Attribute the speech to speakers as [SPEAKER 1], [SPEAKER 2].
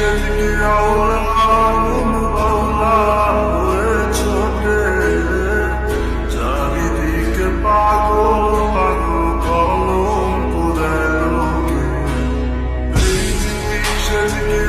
[SPEAKER 1] সেদিকে আগুন বাউলা হয়ে ছোটে, চারিদিকে পাগল পাগল কলম পুরায় লোকে। সেদিকে